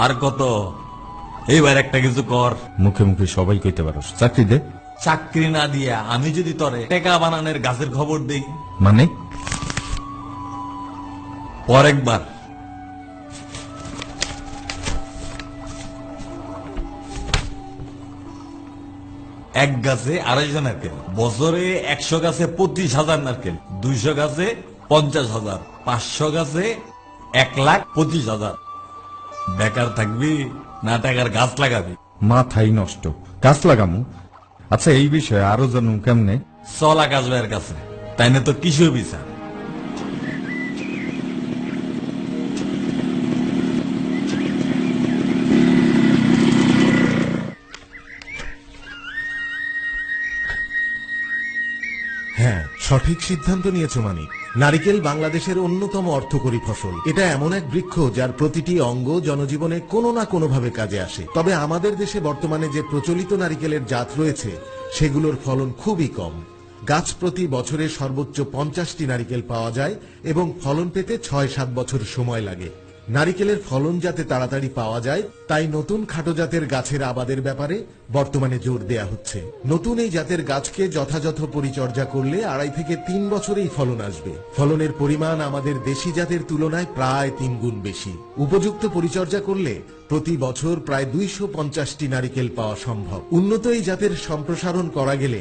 আর কত? এইবার একটা কিছু কর। মুখে মুখে সবাই কইতে পারো, চাকরি দে। চাকরি না দিয়া আমি যদি তরে টেকা বানানোর গাছের খবর দেই, মানে পর একবার এক গাছে 250 নারকেল, বছরে 100 গাছে 25,000 নারকেল, 200 গাছে 50,000, 500 গাছে 1,25,000। বেকার থাকবি না টাকার গাছ লাগাবি? মাথাই নষ্ট, গাছ লাগামু। আচ্ছা, এই বিষয়ে আরো জানুম কেমনে? চল আকাশ ভাইয়ের কাছে, তাই না তো কিসের বিচার। হ্যাঁ, সঠিক সিদ্ধান্ত নিয়েছ মানিক। নারিকেল বাংলাদেশের অন্যতম অর্থকরী ফসল। এটা এমন এক বৃক্ষ যার প্রতিটি অঙ্গ জনজীবনে কোনো না কোনোভাবে কাজে আসে। তবে আমাদের দেশে বর্তমানে যে প্রচলিত নারিকেলের জাত রয়েছে সেগুলোর ফলন খুবই কম। গাছ প্রতি বছরে সর্বোচ্চ 50টি নারিকেল পাওয়া যায় এবং ফলন পেতে 6-7 বছর সময় লাগে। নারিকেলের ফলন যাতে তাড়াতাড়ি পাওয়া যায় তাই নতুন খাটো জাতের গাছের আবাদের ব্যাপারে বর্তমানে জোর দেয়া হচ্ছে। নতুন এই জাতের গাছকে যথাযথ পরিচর্যা করলে 2.5 থেকে 3 বছরেই ফলন আসবে। ফলনের পরিমাণ আমাদের দেশি জাতের তুলনায় প্রায় 3 গুণ বেশি। উপযুক্ত পরিচর্যা করলে প্রতি বছর প্রায় 250টি নারিকেল পাওয়া সম্ভব। উন্নত এই জাতের সম্প্রসারণ করা গেলে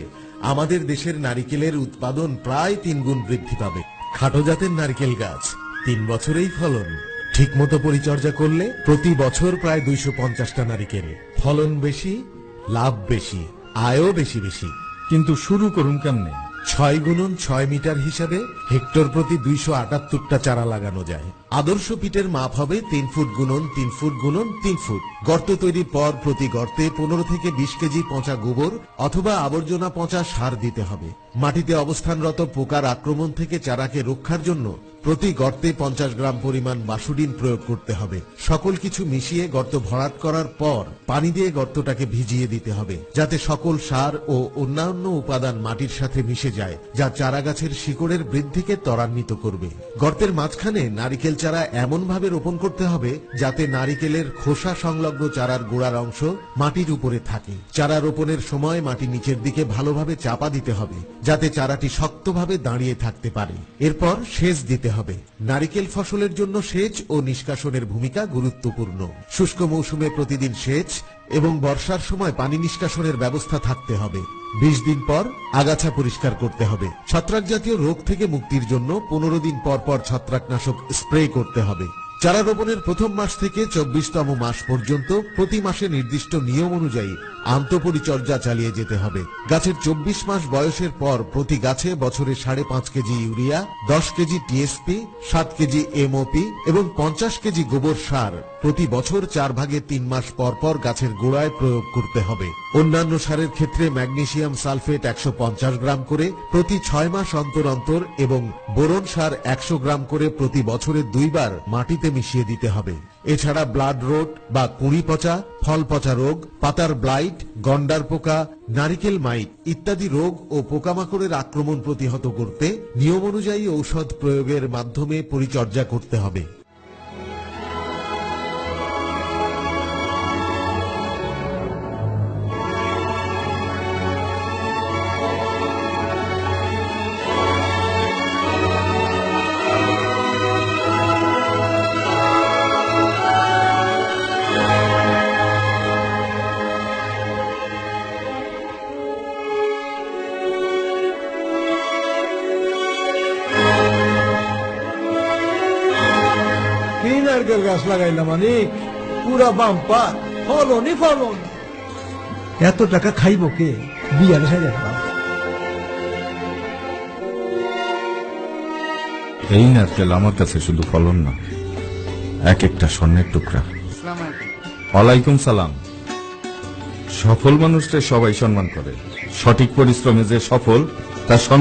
আমাদের দেশের নারিকেলের উৎপাদন প্রায় 3 গুণ বৃদ্ধি পাবে। খাটো জাতের নারিকেল গাছ 3 বছরেই ফলন। ঠিকমতো পরিচর্যা করলে প্রতি বছর প্রায় 250টা নারিকেল। ফলন বেশি, লাভ বেশি, আয়ও বেশি বেশি। কিন্তু শুরু করুন কেমনে? 6x6 মিটার হিসাবে হেক্টর প্রতি 278টা চারা লাগানো যায়। আদর্শ পিটের মাপ হবে 3 ফুট গুণন 3 ফুট গুণন 3 ফুট। গর্ত তৈরির পর প্রতি গর্তে 15 থেকে 20 কেজি পচা গোবর অথবা আবর্জনা পচা সার দিতে হবে। মাটিতে অবস্থানরত পোকার আক্রমণ থেকে চারাকে রক্ষার জন্য প্রতি গর্তে 50 গ্রাম পরিমাণ বাসুডিন প্রয়োগ করতে হবে। সকল কিছু মিশিয়ে গর্ত ভরাট করার পর পানি দিয়ে গর্তটাকে ভিজিয়ে দিতে হবে, যাতে সকল সার ও অন্যান্য উপাদান মাটির সাথে মিশে যায়, যা চারা গাছের শিকড়ের বৃদ্ধিকে ত্বরান্বিত করবে। গর্তের মাঝখানে নারিকেল চারা এমন ভাবে রোপণ করতে হবে যাতে নারিকেলের খোসা সংলগ্ন চারার গোড়ার অংশ মাটির উপরে থাকে। চারা রোপণের সময় মাটি নিচের দিকে ভালোভাবে চাপা দিতে হবে যাতে চারাটি শক্তভাবে দাঁড়িয়ে থাকতে পারে। এরপর সেচ দিতে হবে। নারিকেল ফসলের জন্য সেচ ও নিষ্কাশনের ভূমিকা গুরুত্বপূর্ণ। শুষ্ক মৌসুমে প্রতিদিন সেচ এবং বর্ষার সময় পানি নিষ্কাশনের ব্যবস্থা থাকতে হবে। 20 দিন পর আগাছা পরিষ্কার করতে হবে। ছত্রাক জাতীয় রোগ থেকে মুক্তির জন্য 15 দিন পর পর ছত্রাকনাশক স্প্রে করতে হবে। চারা রোপণের প্রথম মাস থেকে 24তম মাস পর্যন্ত প্রতি মাসে নির্দিষ্ট নিয়ম অনুযায়ী আন্তঃপরিচর্যা চালিয়ে যেতে হবে। গাছের 24 মাস বয়সের পর প্রতি গাছে বছরে 5.5 KG urea, 10 KG TSP, 7 KG MOP এবং 50 কেজি গোবর সার প্রতি বছর 4 ভাগে 3 মাস পর পর গাছের গোড়ায় প্রয়োগ করতে হবে। অন্যান্য সারের ক্ষেত্রে ম্যাগনেসিয়াম সালফেট 150 গ্রাম করে প্রতি 6 মাস অন্তর অন্তর এবং বোরন সার 100 গ্রাম করে প্রতি বছরে 2 বার মাটিতে মিশিয়ে দিতে হবে। এছাড়া ব্লাড রোট বা কুঁড়ি পচা, ফল পচা রোগ, পাতার ব্লাইট, গন্ডার পোকা, নারিকেল মাইট ইত্যাদি রোগ ও পোকামাকড়ের আক্রমণ প্রতিহত করতে নিয়ম অনুযায়ী ঔষধ প্রয়োগের মাধ্যমে পরিচর্যা করতে হবে। কি নারকেল গাছ লাগাইলাম মানিক, পুরা বাম্পা ফলনই ফলন। এত টাকা খাইব কে? বিয়ারে সাজা খাও। এই নারকেল আমার কাছে শুধু ফলন না, এক একটা স্বর্ণের টুকরা। ওয়ালাইকুম সালাম। সফল মানুষকে সবাই সম্মান করে, সঠিক পরিশ্রমে যে সফল তার